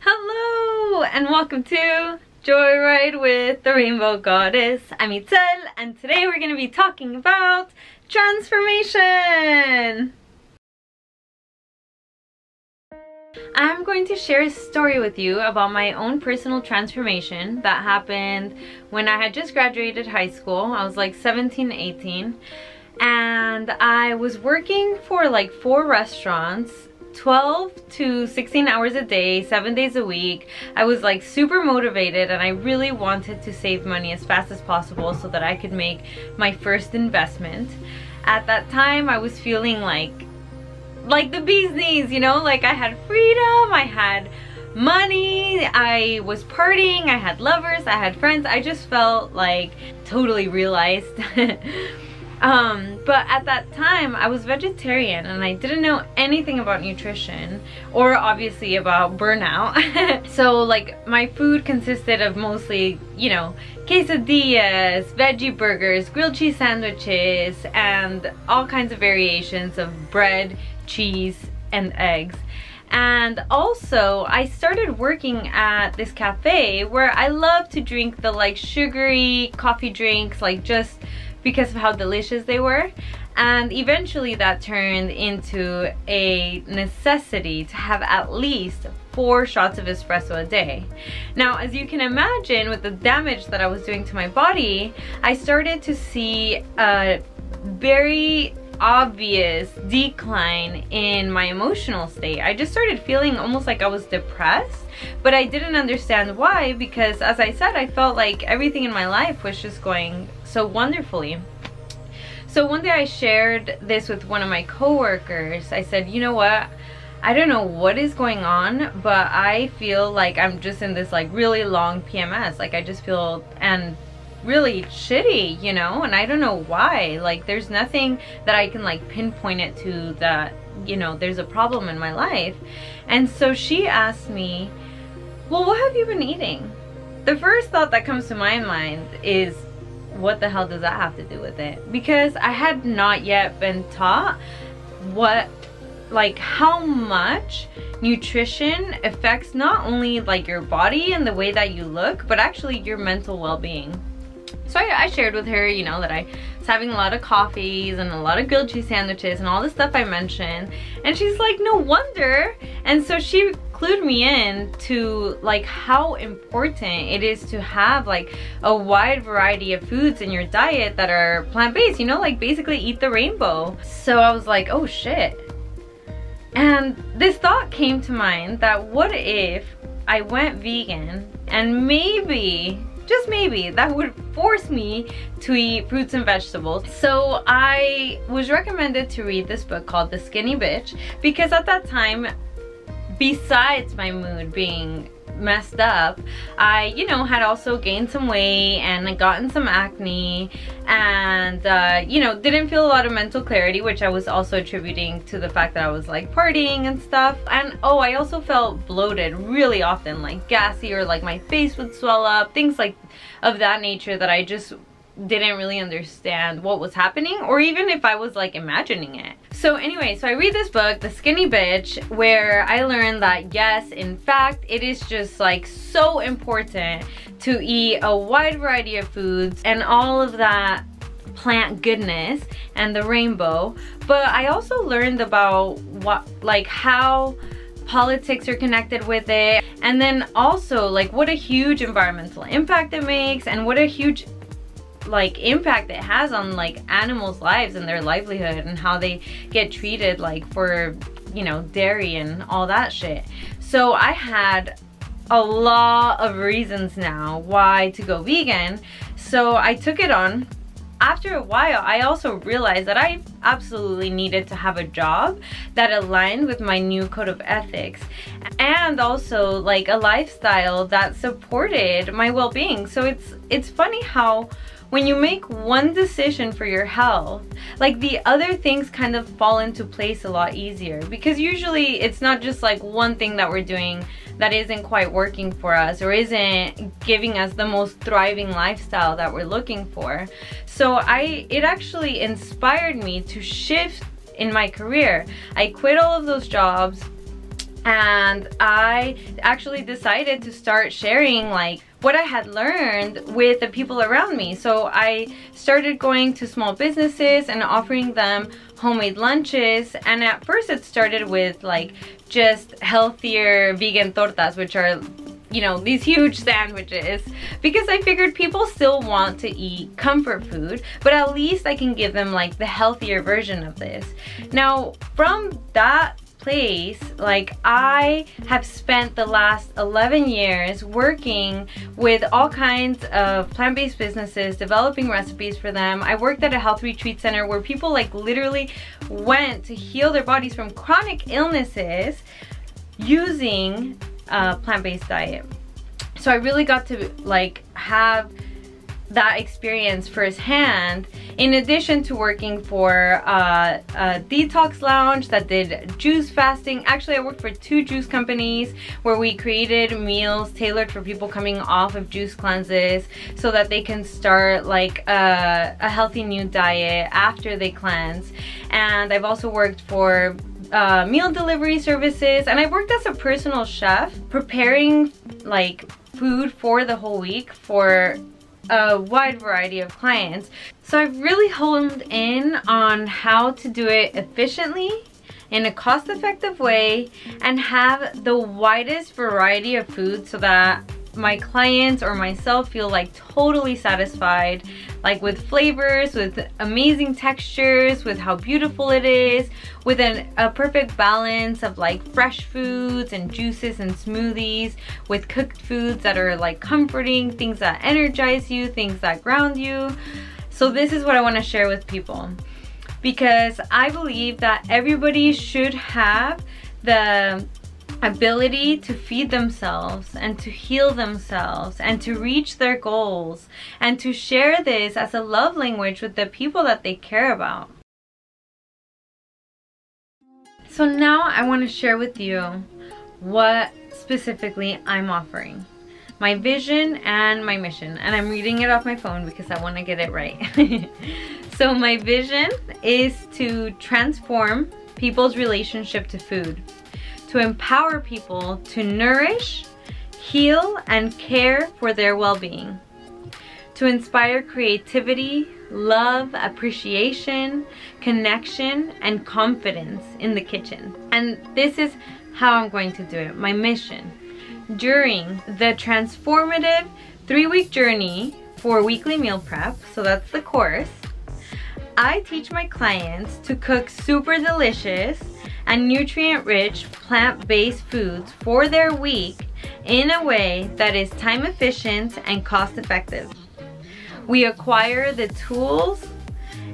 Hello and welcome to Joyride with the Rainbow Goddess. I'm Itzel and today we're going to be talking about transformation. I'm going to share a story with you about my own personal transformation that happened when I had just graduated high school. I was like 17, 18 and I was working for like 4 restaurants, 12 to 16 hours a day, 7 days a week. I was like super motivated and I really wanted to save money as fast as possible so that I could make my first investment. At that time I was feeling like the bee's knees, you know, like I had freedom, I had money, I was partying, I had lovers, I had friends. I just felt like totally realized. But at that time I was vegetarian and I didn't know anything about nutrition or obviously about burnout. So like my food consisted of mostly, you know, quesadillas, veggie burgers, grilled cheese sandwiches, and all kinds of variations of bread, cheese, and eggs. And also I started working at this cafe where I love to drink the like sugary coffee drinks, like just because of how delicious they were. And eventually that turned into a necessity to have at least 4 shots of espresso a day. Now, as you can imagine, with the damage that I was doing to my body, I started to see a very obvious decline in my emotional state. I just started feeling almost like I was depressed, but I didn't understand why, because as I said, I felt like everything in my life was just going so wonderfully. So one day I shared this with one of my coworkers. I said, you know what? I don't know what is going on, but I feel like I'm just in this like really long PMS. Like I just feel and really shitty, you know, and I don't know why. Like there's nothing that I can like pinpoint it to that, you know, there's a problem in my life. And so she asked me, well, what have you been eating? The first thought that comes to my mind is, what the hell does that have to do with it? Because I had not yet been taught how much nutrition affects not only like your body and the way that you look, but actually your mental well-being. So I shared with her, you know, that I was having a lot of coffees and a lot of grilled cheese sandwiches and all the stuff I mentioned. And she's like, no wonder. And so she clued me in to like how important it is to have like a wide variety of foods in your diet that are plant-based, you know, like basically eat the rainbow. So I was like, oh shit. And this thought came to mind that what if I went vegan and maybe, just maybe, that would force me to eat fruits and vegetables. So I was recommended to read this book called The Skinny Bitch, because at that time, besides my mood being messed up, I, you know, had also gained some weight and gotten some acne and, you know, didn't feel a lot of mental clarity, which I was also attributing to the fact that I was like partying and stuff. And oh, I also felt bloated really often, like gassy, or like my face would swell up, things like of that nature that I just didn't really understand what was happening, or even if I was like imagining it. So anyway, so I read this book, The Skinny Bitch, where I learned that yes, in fact, it is just like so important to eat a wide variety of foods and all of that plant goodness and the rainbow. But I also learned about how politics are connected with it, and then also like what a huge environmental impact it makes, and what a huge like impact it has on like animals' lives and their livelihood, and how they get treated like for, you know, dairy and all that shit. So I had a lot of reasons now why to go vegan, so I took it on. After a while, I also realized that I absolutely needed to have a job that aligned with my new code of ethics, and also like a lifestyle that supported my well-being. So it's funny how when you make one decision for your health, like the other things kind of fall into place a lot easier, because usually it's not just like one thing that we're doing that isn't quite working for us or isn't giving us the most thriving lifestyle that we're looking for. So it actually inspired me to shift in my career. I quit all of those jobs And I actually decided to start sharing like what I had learned with the people around me. So I started going to small businesses and offering them homemade lunches. And at first it started with like just healthier vegan tortas, which are, you know, these huge sandwiches, because I figured people still want to eat comfort food, but at least I can give them like the healthier version of this. Now from that place, like I have spent the last 11 years working with all kinds of plant-based businesses, developing recipes for them. I worked at a health retreat center where people like literally went to heal their bodies from chronic illnesses using a plant-based diet. So I really got to like have that experience firsthand, in addition to working for a detox lounge that did juice fasting. Actually, I worked for 2 juice companies where we created meals tailored for people coming off of juice cleanses so that they can start like a healthy new diet after they cleanse. And I've also worked for meal delivery services, and I worked as a personal chef preparing like food for the whole week for a wide variety of clients. So I've really honed in on how to do it efficiently in a cost-effective way and have the widest variety of food so that my clients or myself feel like totally satisfied, like with flavors, with amazing textures, with how beautiful it is, with a perfect balance of like fresh foods and juices and smoothies, with cooked foods that are like comforting, things that energize you, things that ground you. So this is what I want to share with people, because I believe that everybody should have the ability to feed themselves and to heal themselves and to reach their goals and to share this as a love language with the people that they care about. So now I want to share with you what specifically I'm offering, my vision and my mission, and I'm reading it off my phone because I want to get it right. So my vision is to transform people's relationship to food, to empower people to nourish, heal, and care for their well-being, to inspire creativity, love, appreciation, connection, and confidence in the kitchen. And this is how I'm going to do it, my mission. During the transformative 3-week journey for weekly meal prep, so that's the course, I teach my clients to cook super delicious and nutrient-rich plant-based foods for their week in a way that is time efficient and cost effective. We acquire the tools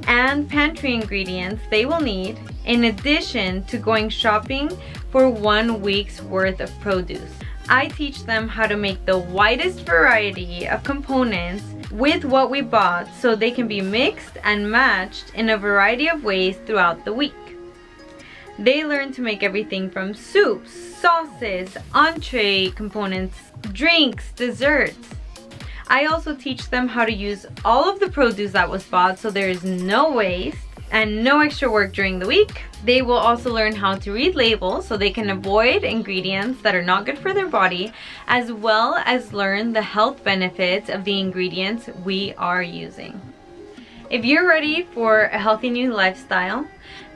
and pantry ingredients they will need in addition to going shopping for 1 week's worth of produce. I teach them how to make the widest variety of components with what we bought so they can be mixed and matched in a variety of ways throughout the week. They learn to make everything from soups, sauces, entree components, drinks, desserts. I also teach them how to use all of the produce that was bought so there is no waste and no extra work during the week. They will also learn how to read labels so they can avoid ingredients that are not good for their body, as well as learn the health benefits of the ingredients we are using. If you're ready for a healthy new lifestyle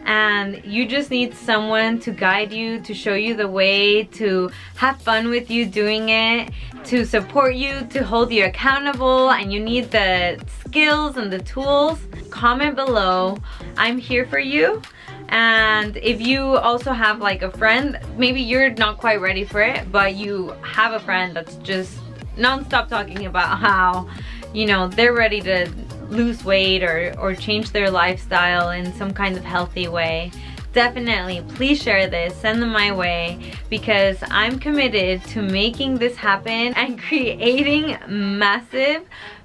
and you just need someone to guide you, to show you the way, to have fun with you doing it, to support you, to hold you accountable, and you need the skills and the tools, comment below. I'm here for you. And if you also have like a friend, maybe you're not quite ready for it, but you have a friend that's just non-stop talking about how, you know, they're ready to lose weight or change their lifestyle in some kind of healthy way, definitely please share this, send them my way, because I'm committed to making this happen and creating massive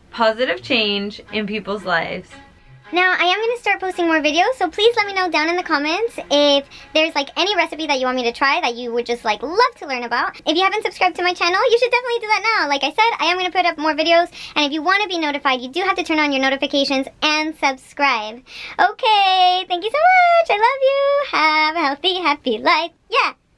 positive change in people's lives. Now, I am going to start posting more videos, so please let me know down in the comments if there's like any recipe that you want me to try that you would just like love to learn about. If you haven't subscribed to my channel, you should definitely do that now. Like I said, I am going to put up more videos, and if you want to be notified, you do have to turn on your notifications and subscribe. Okay, thank you so much. I love you. Have a healthy, happy life. Yeah.